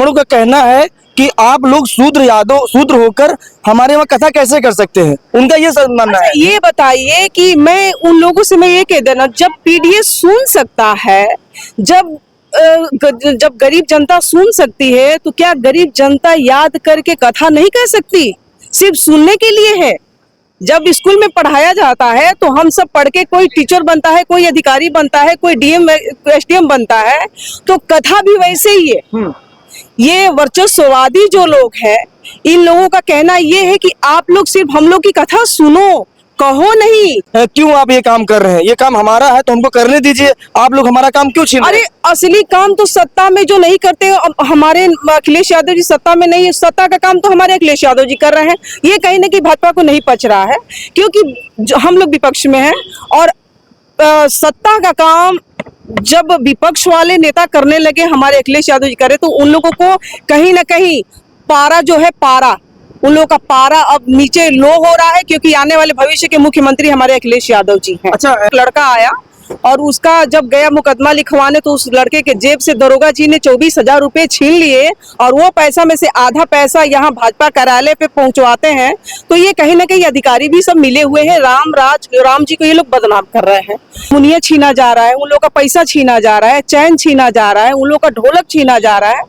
ब्राह्मणों का कहना है कि आप लोग शूद्र होकर हमारे वहाँ कथा कैसे कर सकते हैं, उनका ये मानना है। ये बताइए कि मैं उन लोगों से मैं ये कह देना, जब पीडीए सुन सकता है, जब गरीब जनता सुन सकती है, तो क्या गरीब जनता याद करके कथा नहीं कह सकती? सिर्फ सुनने के लिए है। जब स्कूल में पढ़ाया जाता है तो हम सब पढ़ के कोई टीचर बनता है, कोई अधिकारी बनता है, कोई डीएम एसडीएम बनता है, तो कथा भी वैसे ही है। ये वर्चस्ववादी जो लोग हैं, इन लोगों का कहना ये है कि आप लोग सिर्फ हम लोग की कथा सुनो, कहो नहीं। क्यों आप ये काम कर रहे हैं? ये काम हमारा है तो हमको करने दीजिए, आप लोग हमारा काम क्यों छीन रहे हैं? अरे असली काम तो सत्ता में जो नहीं करते, हमारे अखिलेश यादव जी सत्ता में नहीं है, सत्ता का काम तो हमारे अखिलेश यादव जी कर रहे हैं। ये कहीं ना कहीं भाजपा को नहीं पच रहा है, क्योंकि हम लोग विपक्ष में हैं और सत्ता का काम जब विपक्ष वाले नेता करने लगे, हमारे अखिलेश यादव जी करे, तो उन लोगों को कहीं ना कहीं पारा जो है, पारा उन लोगों का पारा अब नीचे लो हो रहा है, क्योंकि आने वाले भविष्य के मुख्यमंत्री हमारे अखिलेश यादव जी हैं। अच्छा, एक लड़का आया और उसका जब गया मुकदमा लिखवाने, तो उस लड़के के जेब से दरोगा जी ने 24,000 रुपए छीन लिए और वो पैसा में से आधा पैसा यहाँ भाजपा कार्यालय पे पहुंचवाते हैं। तो ये कहीं ना कहीं अधिकारी भी सब मिले हुए हैं, राम जी को ये लोग बदनाम कर रहे हैं। मुनिया छीना जा रहा है, उन लोग का पैसा छीना जा रहा है, चैन छीना जा रहा है, उन लोग का ढोलक छीना जा रहा है।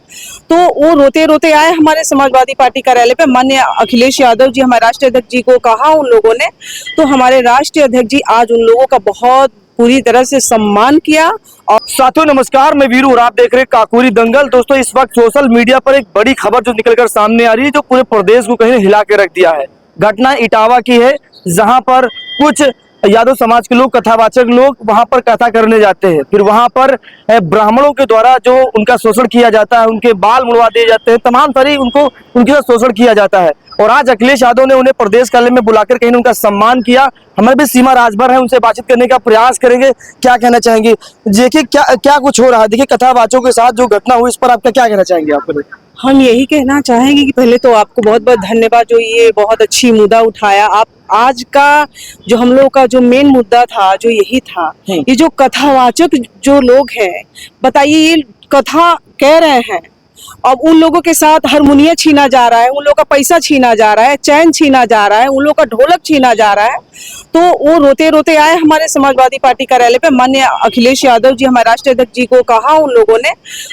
तो वो रोते रोते आए हमारे समाजवादी पार्टी कार्यालय पे। माननीय अखिलेश यादव जी, हमारे राष्ट्रीय अध्यक्ष जी को कहा उन लोगों ने, तो हमारे राष्ट्रीय अध्यक्ष जी आज उन लोगों का बहुत पूरी तरह से सम्मान किया। और साथियों नमस्कार, मैं वीरू और आप देख रहे हैं काकोरी दंगल। दोस्तों, इस वक्त सोशल मीडिया पर एक बड़ी खबर जो निकलकर सामने आ रही है, जो पूरे प्रदेश को कहीं हिला के रख दिया है। घटना इटावा की है, जहां पर कुछ यादव समाज के लोग, कथावाचक लोग वहां पर कथा करने जाते हैं। फिर वहां पर ब्राह्मणों के द्वारा जो उनका शोषण किया जाता है, उनके बाल मुड़वा दिए जाते हैं, तमाम सारी उनके साथ शोषण किया जाता है। और आज अखिलेश यादव ने उन्हें प्रदेश कार्यालय में बुलाकर कहीं उनका सम्मान किया। हमारे भी सीमा राजभर है, उनसे बातचीत करने का प्रयास करेंगे। क्या कहना चाहेंगे? देखिए क्या कुछ हो रहा है। देखिए, कथावाचकों के साथ जो घटना हुई, इस पर आपका क्या कहना चाहेंगे? आप हम यही कहना चाहेंगे कि पहले तो आपको बहुत बहुत धन्यवाद, जो ये बहुत अच्छी मुद्दा उठाया आप। आज का जो हम लोग का जो मेन मुद्दा था, जो यही था, ये जो कथावाचक जो लोग हैं, बताइए, ये कथा कह रहे हैं, अब उन लोगों के साथ हारमोनिया छीना जा रहा है, उन लोगों का पैसा छीना जा रहा है, चैन छीना जा रहा है, उन लोगों का ढोलक छीना जा रहा है। तो वो रोते रोते आए हमारे समाजवादी पार्टी कार्यालय पे। माननीय अखिलेश यादव जी, हमारे राष्ट्रीय अध्यक्ष जी को कहा उन लोगों ने,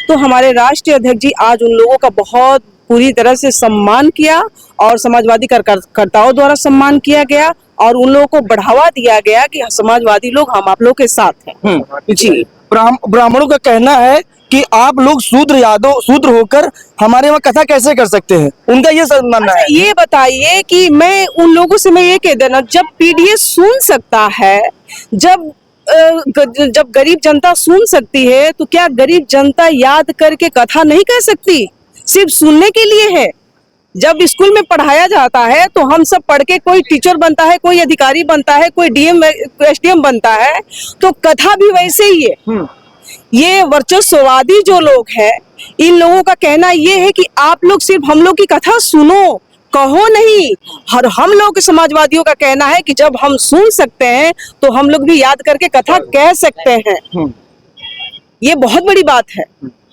तो हमारे राष्ट्रीय अध्यक्ष जी आज उन लोगों का बहुत पूरी तरह से सम्मान किया और समाजवादी कार्यकर्ताओं द्वारा सम्मान किया गया और उन लोगों को बढ़ावा दिया गया कि समाजवादी लोग हम आप लोग के साथ हैं। जी, ब्राह्मणों का कहना है कि आप लोग शूद्र होकर हमारे वहाँ कथा कैसे कर सकते हैं, उनका ये मानना है। ये बताइए कि मैं उन लोगों से मैं ये कह देना, जब पीडीए सुन सकता है, जब गरीब जनता सुन सकती है, तो क्या गरीब जनता याद करके कथा नहीं कह सकती? सिर्फ सुनने के लिए है। जब स्कूल में पढ़ाया जाता है तो हम सब पढ़ के कोई टीचर बनता है, कोई अधिकारी बनता है, कोई डीएम एसडीएम बनता है, तो कथा भी वैसे ही है। ये वर्चस्ववादी जो लोग हैं, इन लोगों का कहना ये है कि आप लोग सिर्फ हम लोग की कथा सुनो, कहो नहीं। और हम लोग समाजवादियों का कहना है कि जब हम सुन सकते हैं तो हम लोग भी याद करके कथा कह सकते हैं। ये बहुत बड़ी बात है।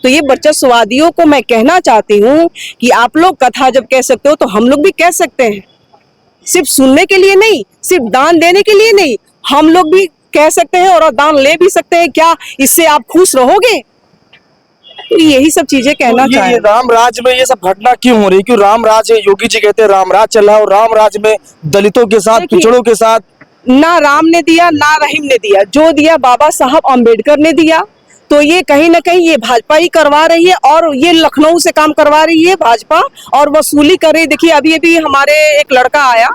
तो ये वर्चस्ववादियों को मैं कहना चाहती हूँ कि आप लोग कथा जब कह सकते हो तो हम लोग भी कह सकते हैं। सिर्फ सुनने के लिए नहीं, सिर्फ दान देने के लिए नहीं, हम लोग भी कह सकते हैं और दान ले भी सकते हैं। क्या इससे आप खुश रहोगे? तो यही सब चीजें कहना तो चाहिए। राम राज में ये सब घटना क्यों हो रही है? क्यों राम राज है? योगी जी कहते हैं राम राज चल रहा है, और राम राज में दलितों के साथ, पिछड़ों के साथ ना राम ने दिया ना रहीम ने दिया, जो दिया बाबा साहब अम्बेडकर ने दिया। तो ये कहीं ना कहीं ये भाजपा ही करवा रही है और ये लखनऊ से काम करवा रही है भाजपा और वसूली कर रही। देखिए, अभी हमारे एक लड़का आया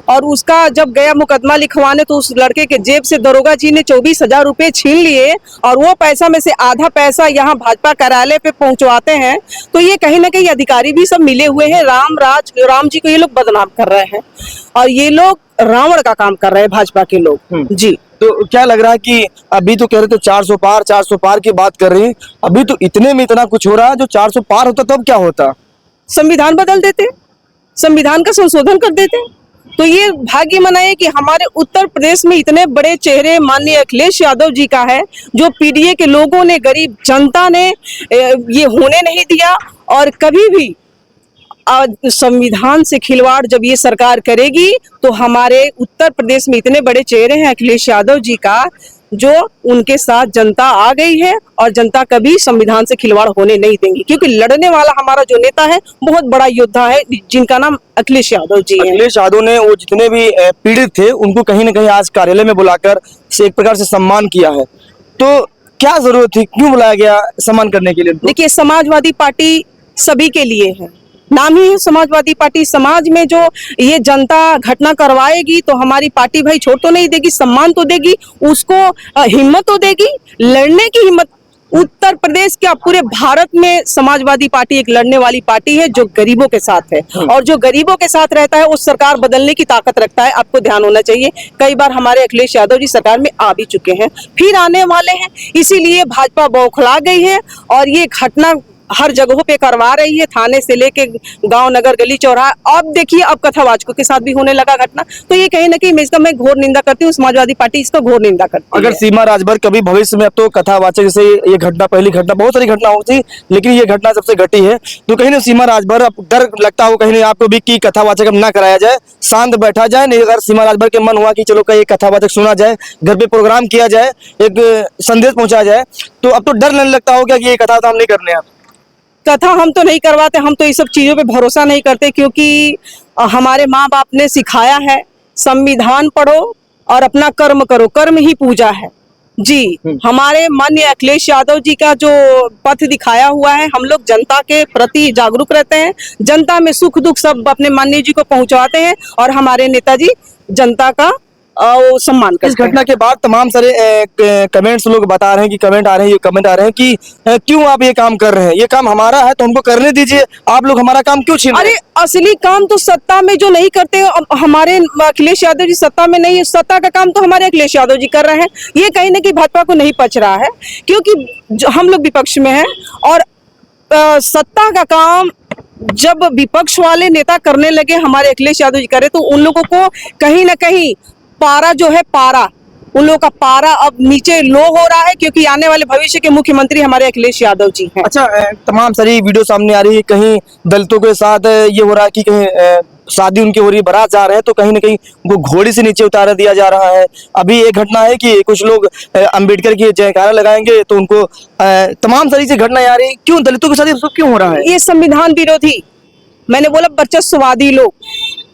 और उसका जब गया मुकदमा लिखवाने, तो उस लड़के के जेब से दरोगा जी ने 24,000 रुपए छीन लिए और वो पैसा में से आधा पैसा यहाँ भाजपा कार्यालय पे पहुंचवाते हैं। तो ये कहीं ना कहीं अधिकारी भी सब मिले हुए हैं, राम जी को ये लोग बदनाम कर रहे हैं और ये लोग रावण का काम कर रहे हैं, भाजपा के लोग। जी, तो क्या लग रहा है कि अभी तो कह रहे थे 400 पार की बात कर रही है, अभी तो इतने में इतना कुछ हो रहा है। जो 400 पार होता तब क्या होता? संविधान बदल देते, संविधान का संशोधन कर देते। तो ये भाग्य मनाए कि हमारे उत्तर प्रदेश में इतने बड़े चेहरे माननीय अखिलेश यादव जी का है, जो पीडीए के लोगों ने, गरीब जनता ने ये होने नहीं दिया और कभी भी संविधान से खिलवाड़ जब ये सरकार करेगी तो हमारे उत्तर प्रदेश में इतने बड़े चेहरे हैं अखिलेश यादव जी का, जो उनके साथ जनता आ गई है और जनता कभी संविधान से खिलवाड़ होने नहीं देंगी, क्योंकि लड़ने वाला हमारा जो नेता है बहुत बड़ा योद्धा है जिनका नाम अखिलेश यादव जी है। अखिलेश यादव ने वो जितने भी पीड़ित थे उनको कहीं ना कहीं आज कार्यालय में बुलाकर से एक प्रकार से सम्मान किया है, तो क्या जरूरत थी, क्यों बुलाया गया सम्मान करने के लिए? देखिए, समाजवादी पार्टी सभी के लिए है, नाम ही है समाजवादी पार्टी। समाज में जो ये जनता घटना करवाएगी तो हमारी पार्टी भाई छोड़ तो नहीं देगी, सम्मान तो देगी, उसको हिम्मत तो देगी, लड़ने की हिम्मत। उत्तर प्रदेश क्या पूरे भारत में समाजवादी पार्टी एक लड़ने वाली पार्टी है जो गरीबों के साथ है, और जो गरीबों के साथ रहता है वो सरकार बदलने की ताकत रखता है। आपको ध्यान होना चाहिए, कई बार हमारे अखिलेश यादव जी सरकार में आ भी चुके हैं, फिर आने वाले हैं, इसीलिए भाजपा बौखला गई है और ये घटना हर जगहों पे करवा रही है, थाने से लेके गांव, नगर, गली, चौराहा। अब देखिए, अब कथावाचकों के साथ भी होने लगा घटना, तो ये कहीं ना कहीं मैं घोर निंदा करती हूँ, समाजवादी पार्टी इसका घोर निंदा करती है। अगर सीमा राजभर कभी भविष्य में, अब तो कथावाचक जैसे ये घटना, पहली घटना, बहुत सारी घटना होती, लेकिन ये घटना सबसे घटी है, तो कहीं ना सीमा राजभर अब डर लगता हो कहीं आपको भी कि कथावाचक अब ना कराया जाए, शांत बैठा जाए, नहीं अगर सीमा राजभर के मन हुआ कि चलो कहीं कथावाचक सुना जाए, घर पे प्रोग्राम किया जाए, एक संदेश पहुंचाया जाए, तो अब तो डर नहीं लगता हो क्या कि ये कथा तो हम नहीं करने हैं? कथा हम तो नहीं करवाते, हम तो ये सब चीजों पे भरोसा नहीं करते, क्योंकि हमारे माँ बाप ने सिखाया है संविधान पढ़ो और अपना कर्म करो, कर्म ही पूजा है जी। हमारे माननीय अखिलेश यादव जी का जो पथ दिखाया हुआ है, हम लोग जनता के प्रति जागरूक रहते हैं, जनता में सुख दुख सब अपने माननीय जी को पहुंचाते हैं, और हमारे नेताजी जनता का सम्मान करते हैं। इस घटना के बाद तमाम सारे कमेंट्स लोग बता रहे हैं कि कमेंट आ रहे हैं, ये कमेंट आ रहे हैं कि क्यों आप ये काम कर रहे हैं, ये काम हमारा है तो हमको करने दीजिए, आप लोग हमारा काम क्यों छीन रहे हैं? अरे असली काम तो सत्ता में जो नहीं करते, हमारे अखिलेश यादव जी सत्ता में नहीं है, सत्ता का काम तो हमारे अखिलेश यादव जी कर रहे हैं। ये कहीं ना कहीं भाजपा को नहीं पच रहा है, क्योंकि हम लोग विपक्ष में हैं, और सत्ता का काम जब विपक्ष वाले नेता करने लगे, हमारे अखिलेश यादव जी करे, तो उन लोगों को कहीं ना कहीं पारा जो है, पारा, उन लोगों का पारा अब नीचे लो हो रहा है, क्योंकि आने वाले भविष्य के मुख्यमंत्री हमारे अखिलेश यादव जी हैं। अच्छा, तमाम सारी वीडियो सामने आ रही है, कहीं दलितों के साथ ये हो रहा है कि कहीं शादी उनकी हो रही है, बारात जा रहे हैं तो कहीं ना कहीं उनको घोड़ी से नीचे उतार दिया जा रहा है। अभी एक घटना है कि कुछ लोग अंबेडकर की जयकारा लगाएंगे तो उनको तमाम सारी से घटनाएं आ रही है, क्यों दलितों के साथ ये सब क्यों हो रहा है? ये संविधान विरोधी, मैंने बोला वर्चस्ववादी लोग,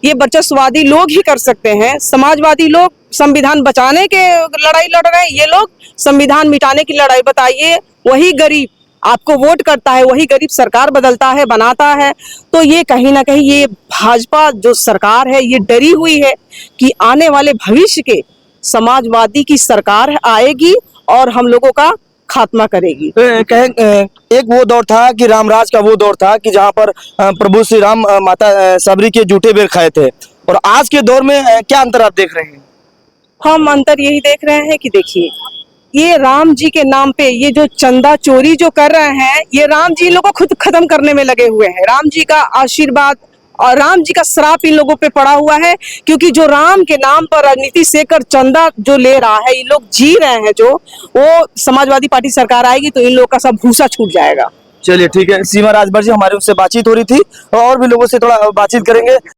ये वर्चस्ववादी लोग ही कर सकते हैं। समाजवादी लोग संविधान बचाने के लड़ाई लड़ रहे हैं, ये लोग संविधान मिटाने की लड़ाई। बताइए, वही गरीब आपको वोट करता है, वही गरीब सरकार बदलता है, बनाता है, तो ये कहीं ना कहीं ये भाजपा जो सरकार है ये डरी हुई है कि आने वाले भविष्य के समाजवादी की सरकार आएगी और हम लोगों का खात्मा करेगी। एक वो दौर था कि रामराज का वो दौर था कि जहाँ पर प्रभु श्री राम माता सबरी के जूठे बेर खाए थे, और आज के दौर में क्या अंतर आप देख रहे हैं? हम अंतर यही देख रहे हैं कि देखिए, ये राम जी के नाम पे ये जो चंदा चोरी जो कर रहे हैं, ये राम जी लोगों को खुद खत्म करने में लगे हुए हैं। राम जी का आशीर्वाद और राम जी का श्राप इन लोगों पे पड़ा हुआ है, क्योंकि जो राम के नाम पर राजनीति से कर चंदा जो ले रहा है, ये लोग जी रहे हैं, जो वो समाजवादी पार्टी सरकार आएगी तो इन लोगों का सब भूसा छूट जाएगा। चलिए ठीक है, सीमा राजभर जी हमारे उनसे बातचीत हो रही थी, और भी लोगों से थोड़ा बातचीत करेंगे।